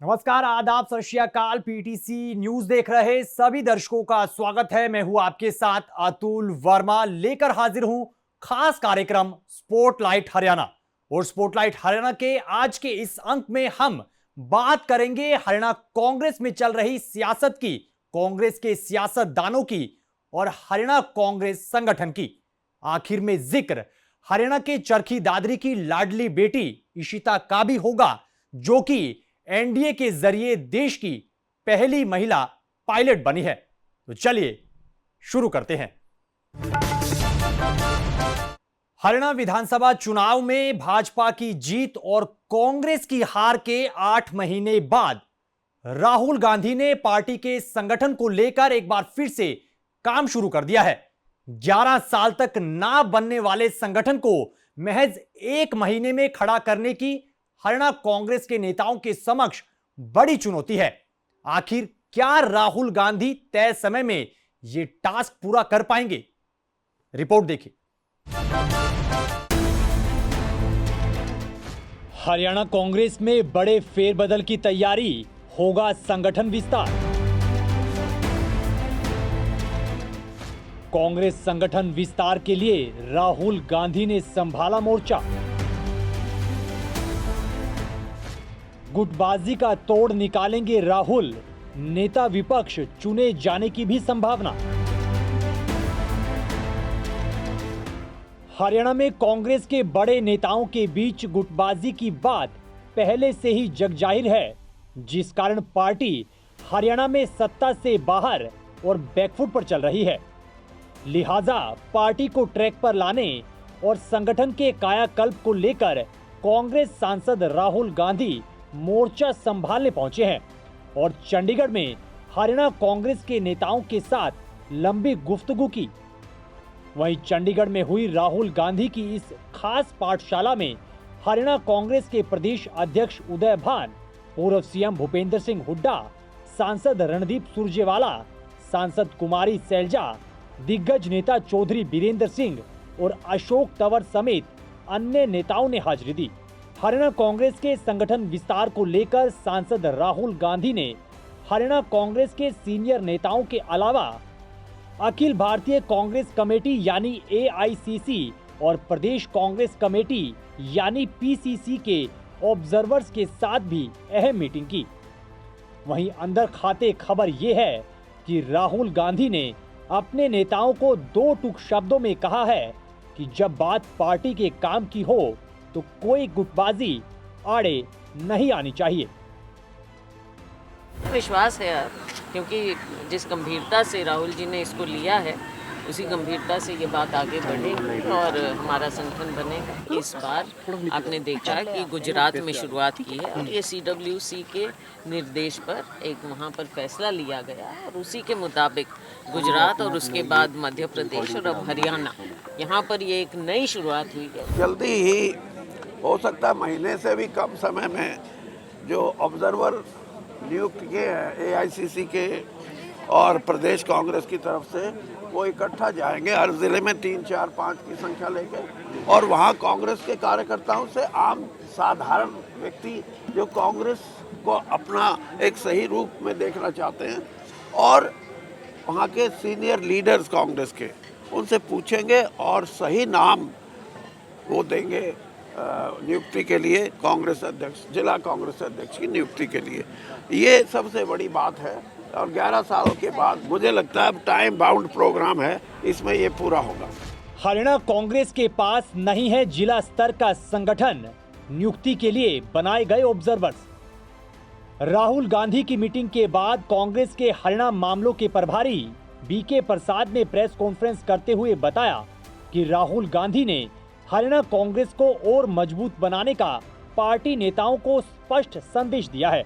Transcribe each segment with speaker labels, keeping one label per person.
Speaker 1: नमस्कार, आदाब, सत श्री अकाल। पीटीसी न्यूज देख रहे सभी दर्शकों का स्वागत है। मैं हूं आपके साथ अतुल वर्मा, लेकर हाजिर हूं खास कार्यक्रम स्पॉटलाइट हरियाणा। और स्पॉटलाइट हरियाणा के आज के इस अंक में हम बात करेंगे हरियाणा कांग्रेस में चल रही सियासत की, कांग्रेस के सियासतदानों की और हरियाणा कांग्रेस संगठन की। आखिर में जिक्र हरियाणा के चरखी दादरी की लाडली बेटी इशिता का भी होगा, जो कि एनडीए के जरिए देश की पहली महिला पायलट बनी है। तो चलिए शुरू करते हैं। हरियाणा विधानसभा चुनाव में भाजपा की जीत और कांग्रेस की हार के 8 महीने बाद राहुल गांधी ने पार्टी के संगठन को लेकर एक बार फिर से काम शुरू कर दिया है। 11 साल तक ना बनने वाले संगठन को महज 1 महीने में खड़ा करने की हरियाणा कांग्रेस के नेताओं के समक्ष बड़ी चुनौती है। आखिर क्या राहुल गांधी तय समय में यह टास्क पूरा कर पाएंगे? रिपोर्ट देखिए। हरियाणा कांग्रेस में बड़े फेरबदल की तैयारी, होगा संगठन विस्तार। कांग्रेस संगठन विस्तार के लिए राहुल गांधी ने संभाला मोर्चा। गुटबाजी का तोड़ निकालेंगे राहुल, नेता विपक्ष चुने जाने की भी संभावना। हरियाणा में कांग्रेस के बड़े नेताओं के बीच गुटबाजी की बात पहले से ही जगजाहिर है, जिस कारण पार्टी हरियाणा में सत्ता से बाहर और बैकफुट पर चल रही है। लिहाजा पार्टी को ट्रैक पर लाने और संगठन के कायाकल्प को लेकर कांग्रेस सांसद राहुल गांधी मोर्चा संभालने पहुंचे हैं और चंडीगढ़ में हरियाणा कांग्रेस के नेताओं के साथ लंबी गुफ्तगू की। वहीं चंडीगढ़ में हुई राहुल गांधी की इस खास पाठशाला में हरियाणा कांग्रेस के प्रदेश अध्यक्ष उदय भान, पूर्व सीएम भूपेंद्र सिंह हुड्डा, सांसद रणदीप सुरजेवाला, सांसद कुमारी सैलजा, दिग्गज नेता चौधरी बीरेंद्र सिंह और अशोक तंवर समेत अन्य नेताओं ने हाजिरी दी। हरियाणा कांग्रेस के संगठन विस्तार को लेकर सांसद राहुल गांधी ने हरियाणा कांग्रेस के सीनियर नेताओं के अलावा अखिल भारतीय कांग्रेस कमेटी यानी एआईसीसी और प्रदेश कांग्रेस कमेटी यानी पीसीसी के ऑब्जर्वर्स के साथ भी अहम मीटिंग की। वहीं अंदर खाते खबर ये है कि राहुल गांधी ने अपने नेताओं को 2 टूक शब्दों में कहा है कि जब बात पार्टी के काम की हो तो कोई गुटबाजी आड़े नहीं आनी चाहिए।
Speaker 2: विश्वास है यार, क्योंकि जिस गंभीरता से राहुल जी ने इसको लिया है उसी गंभीरता से ये बात आगे बढ़ेगी और हमारा संगठन बनेगा। इस बार आपने देखा कि गुजरात में शुरुआत की है और ये सीडब्ल्यूसी के निर्देश पर एक वहाँ पर फैसला लिया गया और उसी के मुताबिक गुजरात और उसके बाद मध्य प्रदेश और अब हरियाणा, यहाँ पर ये एक नई शुरुआत हुई है।
Speaker 3: जल्दी ही हो सकता है, महीने से भी कम समय में जो ऑब्जर्वर नियुक्त किए हैं एआईसीसी के और प्रदेश कांग्रेस की तरफ से, वो इकट्ठा जाएंगे हर जिले में 3, 4, 5 की संख्या लेकर और वहाँ कांग्रेस के कार्यकर्ताओं से आम साधारण व्यक्ति जो कांग्रेस को अपना एक सही रूप में देखना चाहते हैं और वहाँ के सीनियर लीडर्स कांग्रेस के, उनसे पूछेंगे और सही नाम वो देंगे नियुक्ति के लिए, कांग्रेस अध्यक्ष, जिला कांग्रेस अध्यक्ष की नियुक्ति के लिए। ये सबसे बड़ी बात है और 11 सालों के बाद मुझे लगता है टाइम बाउंड प्रोग्राम है, इसमें ये पूरा होगा।
Speaker 1: हरियाणा कांग्रेस के पास नहीं है जिला स्तर का संगठन, नियुक्ति के लिए बनाए गए ऑब्जर्वर्स। राहुल गांधी की मीटिंग के बाद कांग्रेस के हरियाणा मामलों के प्रभारी बीके प्रसाद ने प्रेस कॉन्फ्रेंस करते हुए बताया कि राहुल गांधी ने हरियाणा कांग्रेस को और मजबूत बनाने का पार्टी नेताओं को स्पष्ट संदेश दिया है।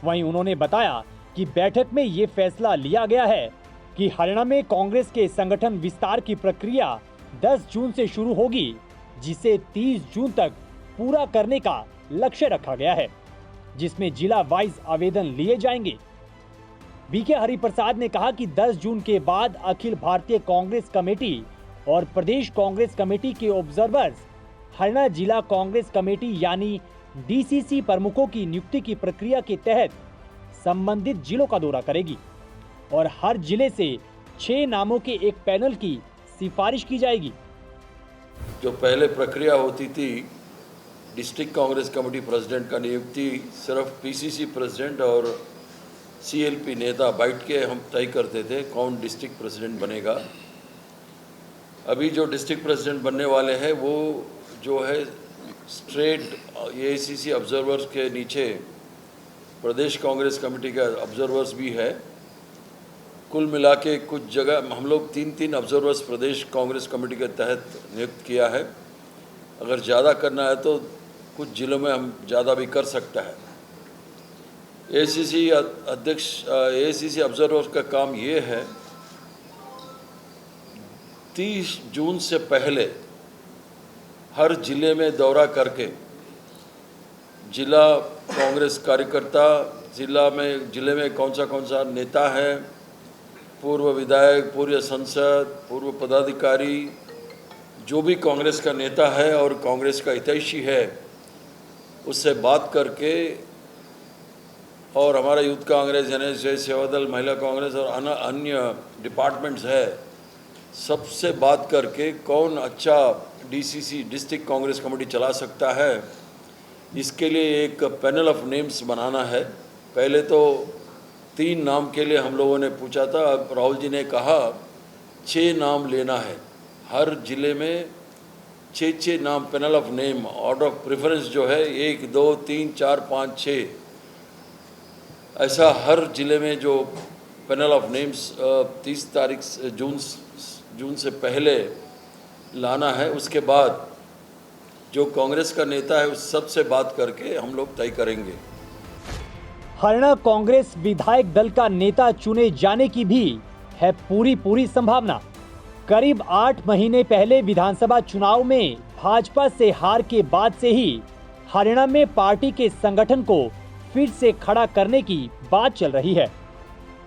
Speaker 1: वहीं उन्होंने बताया कि बैठक में ये फैसला लिया गया है कि हरियाणा में कांग्रेस के संगठन विस्तार की प्रक्रिया 10 जून से शुरू होगी, जिसे 30 जून तक पूरा करने का लक्ष्य रखा गया है, जिसमें जिला वाइज आवेदन लिए जाएंगे। बीके हरिप्रसाद ने कहा कि 10 जून के बाद अखिल भारतीय कांग्रेस कमेटी और प्रदेश कांग्रेस कमेटी के ऑब्जर्वर्स हरियाणा जिला कांग्रेस कमेटी यानी डीसीसी प्रमुखों की नियुक्ति की प्रक्रिया के तहत संबंधित जिलों का दौरा करेगी और हर जिले से 6 नामों के एक पैनल की सिफारिश की जाएगी।
Speaker 4: जो पहले प्रक्रिया होती थी डिस्ट्रिक्ट कांग्रेस कमेटी प्रेसिडेंट का नियुक्ति सिर्फ पीसीसी प्रेसिडेंट और सीएलपी नेता बैठ के हम तय करते थे कौन डिस्ट्रिक्ट प्रेसिडेंट बनेगा। अभी जो डिस्ट्रिक्ट प्रेसिडेंट बनने वाले हैं वो जो है स्ट्रेट एआईसीसी ऑब्जर्वर्स के नीचे प्रदेश कांग्रेस कमेटी का ऑब्जर्वर्स भी है। कुल मिला के कुछ जगह हम लोग 3-3 ऑब्जर्वर्स प्रदेश कांग्रेस कमेटी के तहत नियुक्त किया है। अगर ज़्यादा करना है तो कुछ जिलों में हम ज़्यादा भी कर सकता है। एआईसीसी अध्यक्ष एआईसीसी ऑब्जर्वर्स का काम ये है 30 जून से पहले हर जिले में दौरा करके जिला कांग्रेस कार्यकर्ता जिले में कौन सा नेता है, पूर्व विधायक, पूर्व सांसद, पूर्व पदाधिकारी, जो भी कांग्रेस का नेता है और कांग्रेस का हितैषी है उससे बात करके, और हमारा यूथ कांग्रेस, एनएसजे, सेवादल, महिला कांग्रेस और अन्य डिपार्टमेंट्स है, सबसे बात करके कौन अच्छा डीसीसी डिस्ट्रिक्ट कांग्रेस कमेटी चला सकता है, इसके लिए एक पैनल ऑफ नेम्स बनाना है। पहले तो 3 नाम के लिए हम लोगों ने पूछा था, अब राहुल जी ने कहा 6 नाम लेना है। हर जिले में 6 नाम panel of name order of preference जो है 1, 2, 3, 4, 5, 6 ऐसा हर जिले में जो पैनल ऑफ नेम्स 30 तारीख जून से पहले लाना है। उसके बाद जो कांग्रेस का नेता है उस सबसे बात करके हम लोग तय करेंगे।
Speaker 1: हरियाणा कांग्रेस विधायक दल का नेता चुने जाने की भी है पूरी संभावना। करीब 8 महीने पहले विधानसभा चुनाव में भाजपा से हार के बाद से ही हरियाणा में पार्टी के संगठन को फिर से खड़ा करने की बात चल रही है।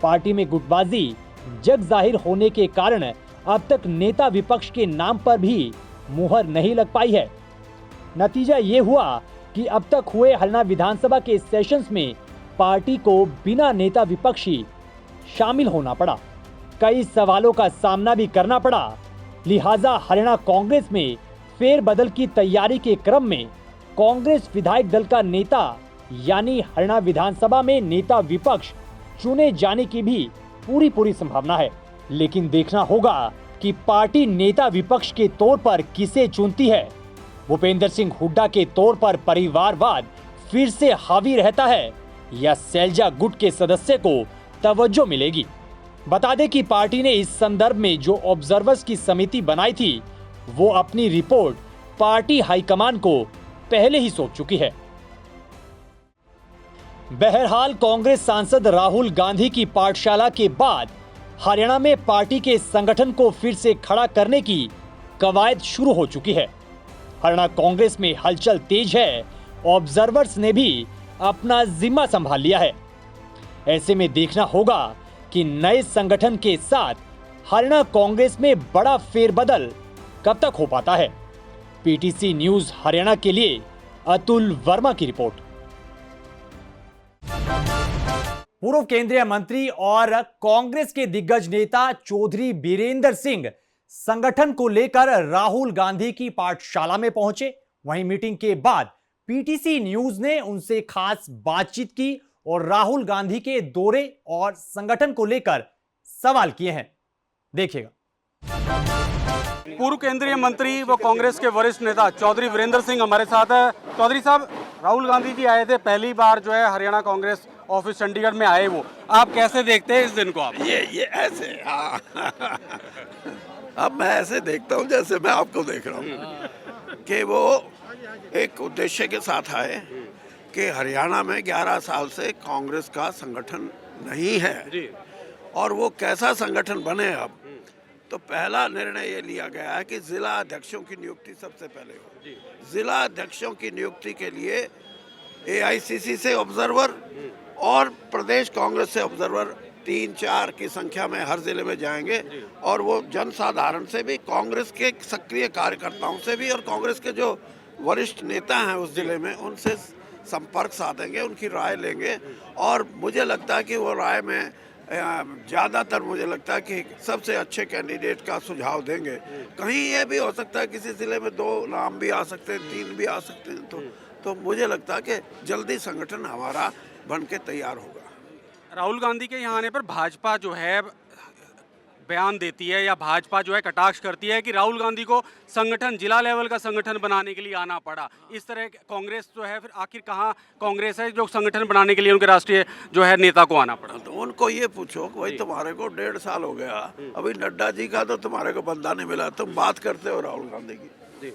Speaker 1: पार्टी में गुटबाजी जग जाहिर होने के कारण अब तक नेता विपक्ष के नाम पर भी मुहर नहीं लग पाई है। नतीजा ये हुआ कि अब तक हुए हरियाणा विधानसभा के सेशंस में पार्टी को बिना नेता विपक्षी शामिल होना पड़ा, कई सवालों का सामना भी करना पड़ा। लिहाजा हरियाणा कांग्रेस में फेरबदल की तैयारी के क्रम में कांग्रेस विधायक दल का नेता यानी हरियाणा विधानसभा में नेता विपक्ष चुने जाने की भी पूरी संभावना है। लेकिन देखना होगा कि पार्टी नेता विपक्ष के तौर पर किसे चुनती है। भूपेंद्र सिंह हुड्डा के तौर पर परिवारवाद फिर से हावी रहता है या सैलजा गुट के सदस्य को तवज्जो मिलेगी। बता दें कि पार्टी ने इस संदर्भ में जो ऑब्जर्वर्स की समिति बनाई थी वो अपनी रिपोर्ट पार्टी हाईकमान को पहले ही सौंप चुकी है। बहरहाल कांग्रेस सांसद राहुल गांधी की पाठशाला के बाद हरियाणा में पार्टी के संगठन को फिर से खड़ा करने की कवायद शुरू हो चुकी है। हरियाणा कांग्रेस में हलचल तेज है, ऑब्जर्वर्स ने भी अपना जिम्मा संभाल लिया है। ऐसे में देखना होगा कि नए संगठन के साथ हरियाणा कांग्रेस में बड़ा फेरबदल कब तक हो पाता है। पीटीसी न्यूज हरियाणा के लिए अतुल वर्मा की रिपोर्ट। पूर्व केंद्रीय मंत्री और कांग्रेस के दिग्गज नेता चौधरी बीरेंद्र सिंह संगठन को लेकर राहुल गांधी की पाठशाला में पहुंचे। वहीं मीटिंग के बाद पीटीसी न्यूज ने उनसे खास बातचीत की और राहुल गांधी के दौरे और संगठन को लेकर सवाल किए हैं। देखिएगा।
Speaker 5: पूर्व केंद्रीय मंत्री व कांग्रेस के वरिष्ठ नेता चौधरी वीरेंद्र सिंह हमारे साथ है। चौधरी साहब, राहुल गांधी जी आए थे, पहली बार जो है हरियाणा कांग्रेस ऑफिस चंडीगढ़ में आए, वो आप कैसे देखते हैं इस दिन को? आप
Speaker 3: ये ऐसे, हाँ अब मैं ऐसे देखता हूँ जैसे मैं आपको देख रहा हूँ कि वो एक उद्देश्य के साथ आए कि हरियाणा में 11 साल से कांग्रेस का संगठन नहीं है और वो कैसा संगठन बने। अब तो पहला निर्णय ये लिया गया है कि जिला अध्यक्षों की नियुक्ति सबसे पहले हो। जिला अध्यक्षों की नियुक्ति के लिए एआईसीसी से ऑब्जर्वर और प्रदेश कांग्रेस से ऑब्जर्वर 3-4 की संख्या में हर जिले में जाएंगे और वो जनसाधारण से भी, कांग्रेस के सक्रिय कार्यकर्ताओं से भी और कांग्रेस के जो वरिष्ठ नेता हैं उस जिले में उनसे संपर्क साधेंगे, उनकी राय लेंगे और मुझे लगता है कि वो राय में ज़्यादातर मुझे लगता है कि सबसे अच्छे कैंडिडेट का सुझाव देंगे। कहीं ये भी हो सकता है किसी ज़िले में 2 नाम भी आ सकते हैं, 3 भी आ सकते हैं, तो मुझे लगता है कि जल्दी संगठन हमारा बन के तैयार होगा।
Speaker 5: राहुल गांधी के यहाँ आने पर भाजपा जो है बयान देती है या भाजपा जो है कटाक्ष करती है कि राहुल गांधी को संगठन, जिला लेवल का संगठन बनाने के लिए आना पड़ा। इस तरह कांग्रेस जो है, फिर आखिर कहाँ कांग्रेस है जो संगठन बनाने के लिए उनके राष्ट्रीय जो है नेता को आना पड़ा?
Speaker 3: तो उनको ये पूछो कि भाई तुम्हारे को 1.5 साल हो गया, अभी नड्डा जी का तो तुम्हारे को बंदा नहीं मिला, तुम बात करते हो राहुल गांधी की।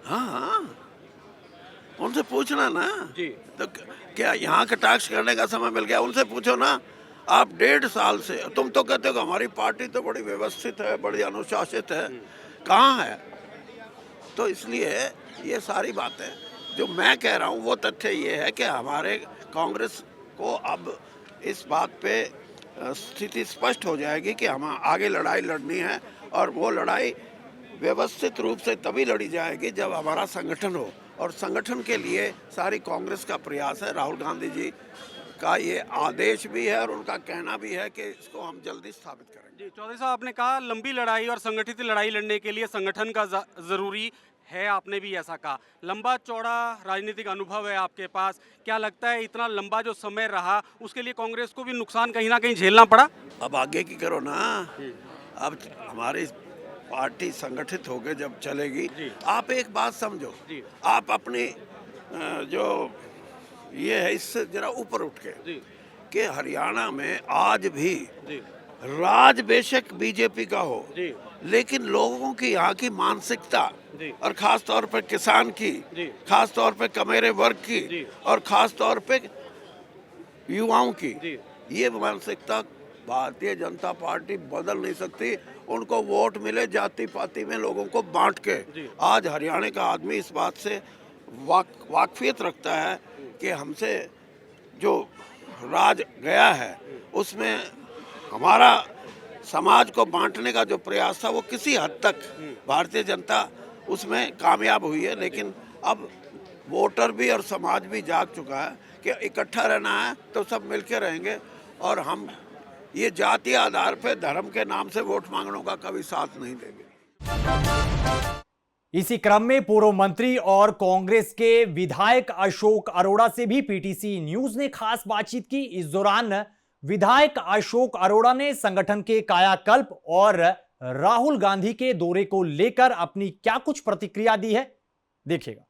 Speaker 3: हाँ, उनसे पूछना ना
Speaker 5: जी।
Speaker 3: तो क्या यहाँ कटाक्ष करने का समय मिल गया? उनसे पूछो ना। आप 1.5 साल से तुम तो कहते हो कि हमारी पार्टी तो बड़ी व्यवस्थित है, बड़ी अनुशासित है, कहाँ है? तो इसलिए ये सारी बातें जो मैं कह रहा हूँ वो तथ्य ये है कि हमारे कांग्रेस को अब इस बात पे स्थिति स्पष्ट हो जाएगी कि हम आगे लड़ाई लड़नी है और वो लड़ाई व्यवस्थित रूप से तभी लड़ी जाएगी जब हमारा संगठन हो, और संगठन के लिए सारी कांग्रेस का प्रयास है। राहुल गांधी जी का ये आदेश भी है और उनका कहना भी है कि इसको हम जल्दी स्थापित करेंगे।
Speaker 5: जी, चौधरी साहब, आपने कहा लंबी लड़ाई और संगठित लड़ाई लड़ने के लिए संगठन का जरूरी है, आपने भी ऐसा कहा। लंबा चौड़ा राजनीतिक अनुभव है आपके पास, क्या लगता है इतना लंबा जो समय रहा उसके लिए कांग्रेस को भी नुकसान कहीं ना कहीं झेलना पड़ा?
Speaker 3: अब आगे की करो ना। अब हमारी पार्टी संगठित होकर जब चलेगी, आप एक बात समझो, आप अपनी जो ये है इससे जरा ऊपर उठ के कि हरियाणा में आज भी राज बेशक बीजेपी का हो, लेकिन लोगों की यहाँ की मानसिकता और खास तौर पर किसान की, खास तौर पर कमेरे वर्ग की और खास तौर पे युवाओं की, ये मानसिकता भारतीय जनता पार्टी बदल नहीं सकती। उनको वोट मिले जाति पाति में लोगों को बांट के। आज हरियाणा का आदमी इस बात से वाकफियत रखता है कि हमसे जो राज गया है उसमें हमारा समाज को बांटने का जो प्रयास था वो किसी हद तक भारतीय जनता उसमें कामयाब हुई है, लेकिन अब वोटर भी और समाज भी जाग चुका है कि इकट्ठा रहना है तो सब मिलके रहेंगे और हम ये जातीय आधार पर धर्म के नाम से वोट मांगने का कभी साथ नहीं देंगे।
Speaker 1: इसी क्रम में पूर्व मंत्री और कांग्रेस के विधायक अशोक अरोड़ा से भी पीटीसी न्यूज ने खास बातचीत की। इस दौरान विधायक अशोक अरोड़ा ने संगठन के कायाकल्प और राहुल गांधी के दौरे को लेकर अपनी क्या कुछ प्रतिक्रिया दी है, देखिएगा।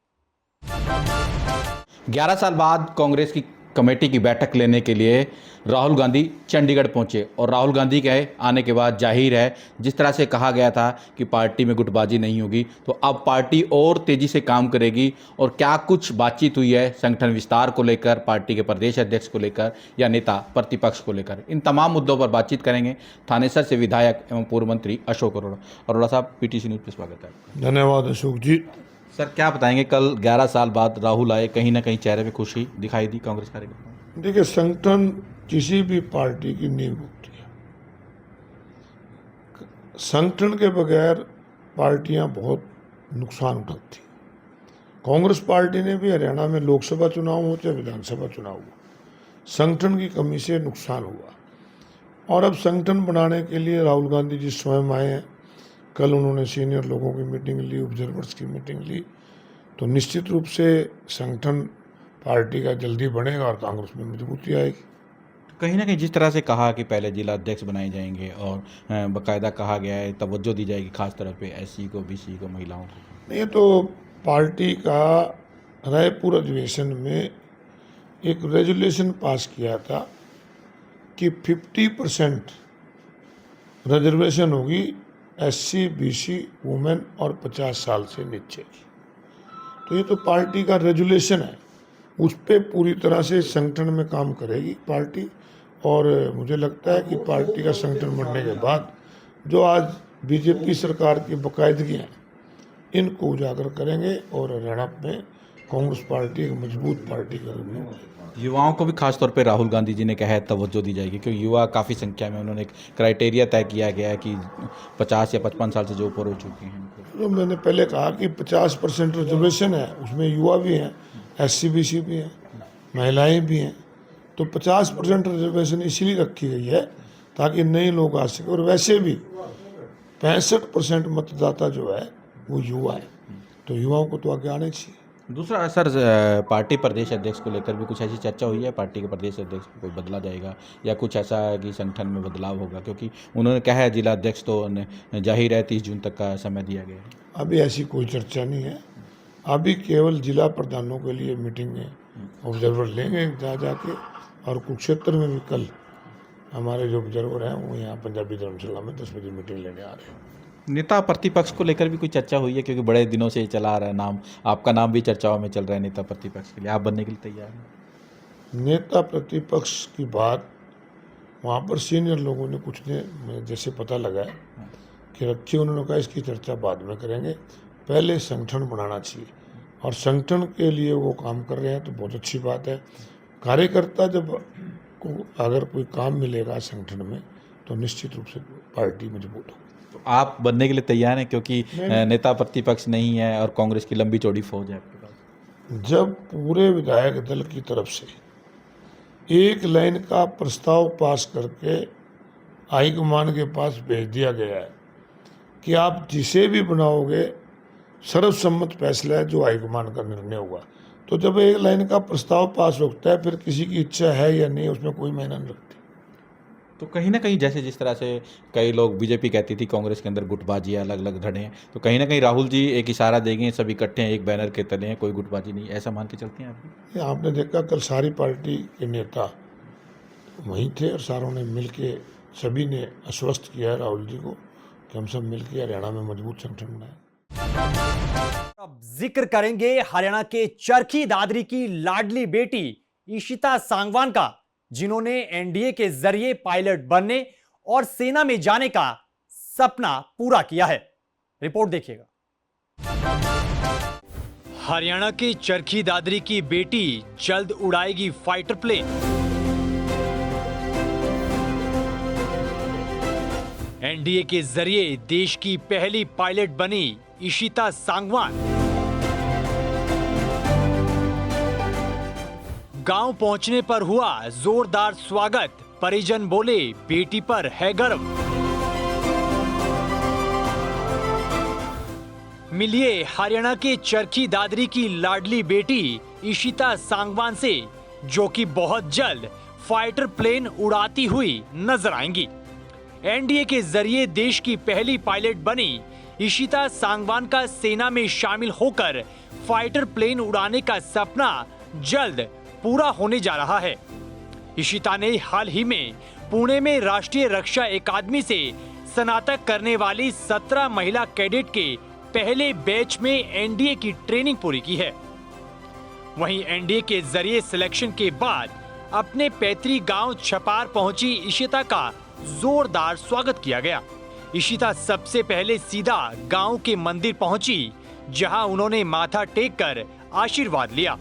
Speaker 6: 11 साल बाद कांग्रेस की कमेटी की बैठक लेने के लिए राहुल गांधी चंडीगढ़ पहुंचे और राहुल गांधी के आने के बाद जाहिर है जिस तरह से कहा गया था कि पार्टी में गुटबाजी नहीं होगी, तो अब पार्टी और तेजी से काम करेगी। और क्या कुछ बातचीत हुई है संगठन विस्तार को लेकर, पार्टी के प्रदेश अध्यक्ष को लेकर या नेता प्रतिपक्ष को लेकर, इन तमाम मुद्दों पर बातचीत करेंगे थानेसर से विधायक एवं पूर्व मंत्री अशोक अरोड़ा। अरोड़ा साहब, पीटीसी न्यूज़ पर स्वागत है।
Speaker 7: धन्यवाद अशोक जी।
Speaker 6: सर, क्या बताएंगे, कल 11 साल बाद राहुल आए, कहीं ना कहीं चेहरे पे खुशी दिखाई दी कांग्रेस कार्यकर्ताओं?
Speaker 7: देखिए, संगठन किसी भी पार्टी की नींव होती है। संगठन के बगैर पार्टियां बहुत नुकसान उठाती। कांग्रेस पार्टी ने भी हरियाणा में लोकसभा चुनाव हो चाहे विधानसभा चुनाव हो, संगठन की कमी से नुकसान हुआ। और अब संगठन बनाने के लिए राहुल गांधी जी स्वयं आए हैं। कल उन्होंने सीनियर लोगों की मीटिंग ली, ऑब्जर्वर्स की मीटिंग ली, तो निश्चित रूप से संगठन पार्टी का जल्दी बनेगा और कांग्रेस में मजबूती आएगी।
Speaker 6: कहीं ना कहीं जिस तरह से कहा कि पहले जिला अध्यक्ष बनाए जाएंगे और बाकायदा कहा गया है तवज्जो दी जाएगी खास तौर पे एससी को, बीसी को, महिलाओं को।
Speaker 7: ये तो पार्टी का रायपुर अधिवेशन में एक रेजुलेशन पास किया था कि 50% रिजर्वेशन होगी एससी, बीसी, वुमेन और 50 साल से नीचे की। तो ये तो पार्टी का रेजुलेशन है, उस पर पूरी तरह से संगठन में काम करेगी पार्टी। और मुझे लगता है कि पार्टी का संगठन बनने के बाद जो आज बीजेपी सरकार की बाकायदगियाँ हैं इनको उजागर करेंगे और हरियाणा में कांग्रेस पार्टी एक मजबूत पार्टी के रूप में उभरेगी।
Speaker 6: युवाओं को भी खासतौर पे राहुल गांधी जी ने कहा है तवज्जो दी जाएगी, क्योंकि युवा काफ़ी संख्या में, उन्होंने एक क्राइटेरिया तय किया गया है कि 50 या 55 साल से जो ऊपर हो चुके हैं।
Speaker 7: तो मैंने पहले कहा कि 50% रिजर्वेशन है, उसमें युवा भी हैं, SC/BC भी हैं, महिलाएं भी हैं। तो 50% रिजर्वेशन इसीलिए रखी गई है ताकि नए लोग आ सके। और वैसे भी 65% मतदाता जो है वो युवा है, तो युवाओं को तो आगे आने चाहिए।
Speaker 6: दूसरा सर, पार्टी प्रदेश अध्यक्ष को लेकर भी कुछ ऐसी चर्चा हुई है? पार्टी के प्रदेश अध्यक्ष को कोई बदला जाएगा या कुछ ऐसा है कि संगठन में बदलाव होगा? क्योंकि उन्होंने कहा है जिला अध्यक्ष तो जाहिर है 30 जून तक का समय दिया गया है।
Speaker 7: अभी ऐसी कोई चर्चा नहीं है। अभी केवल जिला प्रधानों के लिए मीटिंगें ऑब्जर्वर लेंगे जा जाके, और कुरुक्षेत्र में भी कल हमारे जो ऑब्जर्वर हैं वो यहाँ पंजाबी धर्मशाला में 10 बजे मीटिंग लेने आ रहे हैं।
Speaker 6: नेता प्रतिपक्ष को लेकर भी कोई चर्चा हुई है? क्योंकि बड़े दिनों से चला आ रहा है नाम, आपका नाम भी चर्चाओं में चल रहा है नेता प्रतिपक्ष के लिए, आप बनने के लिए तैयार हैं?
Speaker 7: नेता प्रतिपक्ष की बात वहाँ पर सीनियर लोगों ने कुछ ने जैसे पता लगा है कि रखी, उन्होंने कहा इसकी चर्चा बाद में करेंगे, पहले संगठन बनाना चाहिए। और संगठन के लिए वो काम कर रहे हैं तो बहुत अच्छी बात है। कार्यकर्ता जब को अगर कोई काम मिलेगा संगठन में तो निश्चित रूप से पार्टी मजबूत होगी।
Speaker 6: तो आप बनने के लिए तैयार हैं? क्योंकि नेता प्रतिपक्ष नहीं है और कांग्रेस की लंबी चौड़ी फौज है आपके पास।
Speaker 7: जब पूरे विधायक दल की तरफ से एक लाइन का प्रस्ताव पास करके हाईकमान के पास भेज दिया गया है कि आप जिसे भी बनाओगे सर्वसम्मत फैसला है जो हाईकमान का निर्णय हुआ, तो जब एक लाइन का प्रस्ताव पास होता है फिर किसी की इच्छा है या नहीं उसमें कोई मायना नहीं रखती।
Speaker 6: तो कहीं ना कहीं जैसे जिस तरह से कई लोग, बीजेपी कहती थी कांग्रेस के अंदर गुटबाजी है, अलग अलग धड़े हैं, तो कहीं ना कहीं राहुल जी एक इशारा देंगे, सब इकट्ठे हैं, एक बैनर के तले हैं, कोई गुटबाजी नहीं, ऐसा मान के चलते हैं आप?
Speaker 7: आपने देखा कल सारी पार्टी के नेता वहीं थे और सारों ने मिलके सभी ने आश्वस्त किया है राहुल जी को कि हम सब मिलकर हरियाणा में मजबूत संगठन बनाए।
Speaker 1: अब जिक्र करेंगे हरियाणा के चरखी दादरी की लाडली बेटी इशिता सांगवान का, जिन्होंने एनडीए के जरिए पायलट बनने और सेना में जाने का सपना पूरा किया है। रिपोर्ट देखिएगा। हरियाणा के चरखी दादरी की बेटी जल्द उड़ाएगी फाइटर प्लेन। एनडीए के जरिए देश की पहली पायलट बनी इशिता सांगवान। गांव पहुंचने पर हुआ जोरदार स्वागत, परिजन बोले बेटी पर है गर्व। मिलिए हरियाणा के चरखी दादरी की लाडली बेटी इशिता सांगवान से, जो कि बहुत जल्द फाइटर प्लेन उड़ाती हुई नजर आएंगी। एनडीए के जरिए देश की पहली पायलट बनी इशिता सांगवान का सेना में शामिल होकर फाइटर प्लेन उड़ाने का सपना जल्द पूरा होने जा रहा है। इशिता ने हाल ही में पुणे में राष्ट्रीय रक्षा अकादमी से स्नातक करने वाली 17 महिला कैडेट के पहले बैच में एनडीए की ट्रेनिंग पूरी की है। वहीं एनडीए के जरिए सिलेक्शन के बाद अपने पैतृक गांव छपार पहुंची इशिता का जोरदार स्वागत किया गया। इशिता सबसे पहले सीधा गांव के मंदिर पहुंची, जहां उन्होंने माथा टेक कर आशीर्वाद लिया,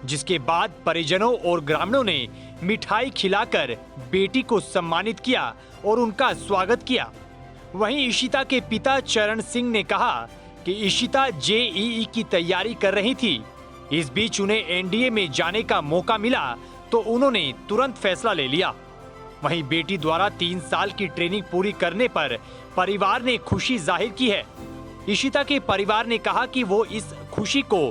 Speaker 1: जिसके बाद परिजनों और ग्रामीणों ने मिठाई खिलाकर बेटी को सम्मानित किया और उनका स्वागत किया। वहीं इशिता के पिता चरण सिंह ने कहा कि इशिता जेईई की तैयारी कर रही थी। इस बीच उन्हें एनडीए में जाने का मौका मिला तो उन्होंने तुरंत फैसला ले लिया। वहीं बेटी द्वारा 3 साल की ट्रेनिंग पूरी करने पर परिवार ने खुशी जाहिर की है। इशिता के परिवार ने कहा कि वो इस खुशी को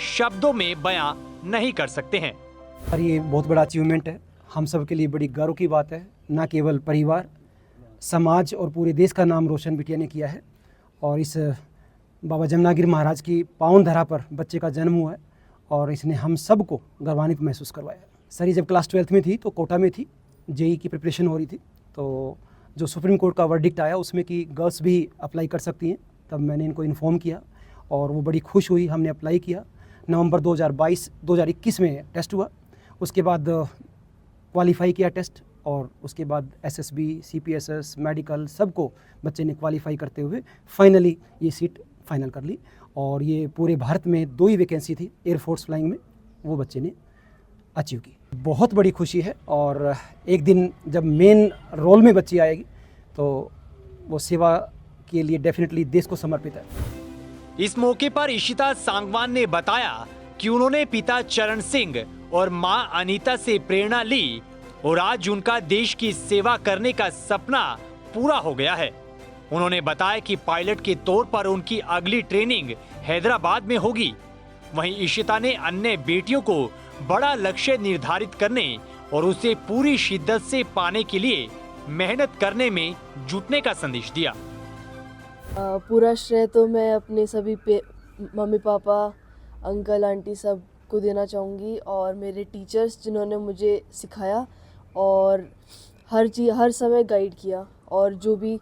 Speaker 1: शब्दों में बयां नहीं कर सकते हैं।
Speaker 8: और ये बहुत बड़ा अचीवमेंट है, हम सब के लिए बड़ी गर्व की बात है। न केवल परिवार, समाज और पूरे देश का नाम रोशन बिटिया ने किया है। और इस बाबा जमनागिर महाराज की पावन धरा पर बच्चे का जन्म हुआ है और इसने हम सब को गर्वान्वित महसूस करवाया। सर, जब क्लास 12th में थी तो कोटा में थी, जेई की प्रिपरेशन हो रही थी, तो जो सुप्रीम कोर्ट का वर्डिक्ट आया उसमें कि गर्ल्स भी अप्लाई कर सकती हैं, तब मैंने इनको इन्फॉर्म किया और वो बड़ी खुश हुई। हमने अप्लाई किया। नवंबर 2021 में टेस्ट हुआ, उसके बाद क्वालिफाई किया टेस्ट और उसके बाद एसएसबी, सीपीएसएस, मेडिकल सबको बच्चे ने क्वालिफाई करते हुए फाइनली ये सीट फाइनल कर ली। और ये पूरे भारत में 2 ही वैकेंसी थी एयरफोर्स फ्लाइंग में, वो बच्चे ने अचीव की। बहुत बड़ी खुशी है और एक दिन जब मेन रोल में बच्ची आएगी तो वो सेवा के लिए डेफिनेटली देश को समर्पित है।
Speaker 1: इस मौके पर इशिता सांगवान ने बताया कि उन्होंने पिता चरण सिंह और मां अनीता से प्रेरणा ली और आज उनका देश की सेवा करने का सपना पूरा हो गया है। उन्होंने बताया कि पायलट के तौर पर उनकी अगली ट्रेनिंग हैदराबाद में होगी। वहीं इशिता ने अन्य बेटियों को बड़ा लक्ष्य निर्धारित करने और उसे पूरी शिद्दत से पाने के लिए मेहनत करने में जुटने का संदेश दिया।
Speaker 9: पूरा श्रेय तो मैं अपने सभी मम्मी पापा, अंकल आंटी सब को देना चाहूँगी और मेरे टीचर्स जिन्होंने मुझे सिखाया और हर समय गाइड किया, और जो भी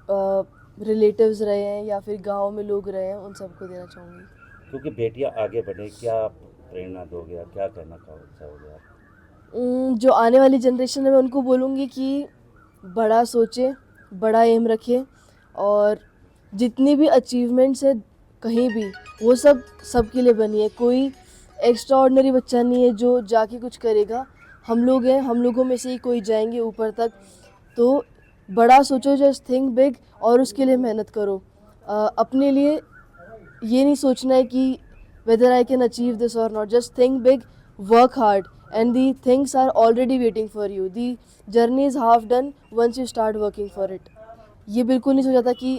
Speaker 9: रिलेटिव्स रहे हैं या फिर गांव में लोग रहे हैं उन सबको देना चाहूँगी।
Speaker 10: क्योंकि बेटियां आगे बढ़े, क्या प्रेरणा दोगे, क्या कहना चाहोगे आप?
Speaker 9: जो आने वाली जनरेशन है मैं उनको बोलूँगी कि बड़ा सोचे, बड़ा एम रखे, और जितनी भी अचीवमेंट्स है कहीं भी वो सबके लिए बनी है। कोई एक्स्ट्रा ऑर्डिनरी बच्चा नहीं है जो जाके कुछ करेगा। हम लोग हैं, हम लोगों में से ही कोई जाएंगे ऊपर तक। तो बड़ा सोचो, जस्ट थिंक बिग और उसके लिए मेहनत करो। अपने लिए ये नहीं सोचना है कि whether I can achieve this और not, just think big, work hard and the things are already waiting for you. The journey is half done once you start working for it. ये बिल्कुल नहीं सोचा था कि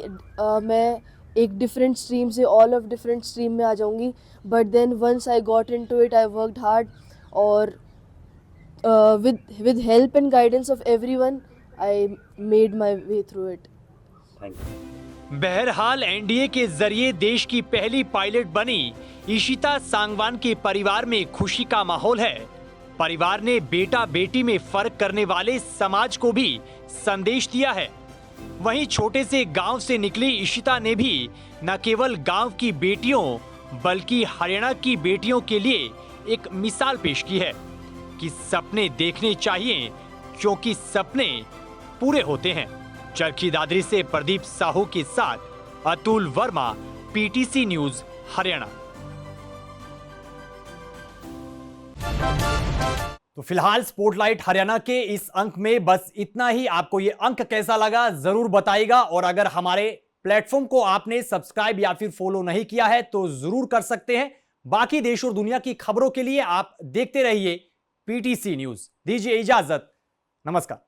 Speaker 9: मैं एक डिफरेंट स्ट्रीम से ऑल ऑफ डिफरेंट स्ट्रीम में आ जाऊँगी, but then once I got into it I worked hard और with help and guidance of everyone I made my way through it.
Speaker 10: Thank you.
Speaker 1: बहरहाल एनडीए के जरिए देश की पहली पायलट बनी इशिता सांगवान के परिवार में खुशी का माहौल है। परिवार ने बेटा बेटी में फर्क करने वाले समाज को भी संदेश दिया है। वहीं छोटे से गांव से निकली इशिता ने भी न केवल गांव की बेटियों बल्कि हरियाणा की बेटियों के लिए एक मिसाल पेश की है कि सपने देखने चाहिए क्योंकि सपने पूरे होते हैं। चरखी दादरी से प्रदीप साहू के साथ अतुल वर्मा, पीटीसी न्यूज, हरियाणा। तो फिलहाल स्पॉटलाइट हरियाणा के इस अंक में बस इतना ही। आपको ये अंक कैसा लगा जरूर बताइएगा, और अगर हमारे प्लेटफॉर्म को आपने सब्सक्राइब या फिर फॉलो नहीं किया है तो जरूर कर सकते हैं। बाकी देश और दुनिया की खबरों के लिए आप देखते रहिए पीटीसी न्यूज। दीजिए इजाजत, नमस्कार।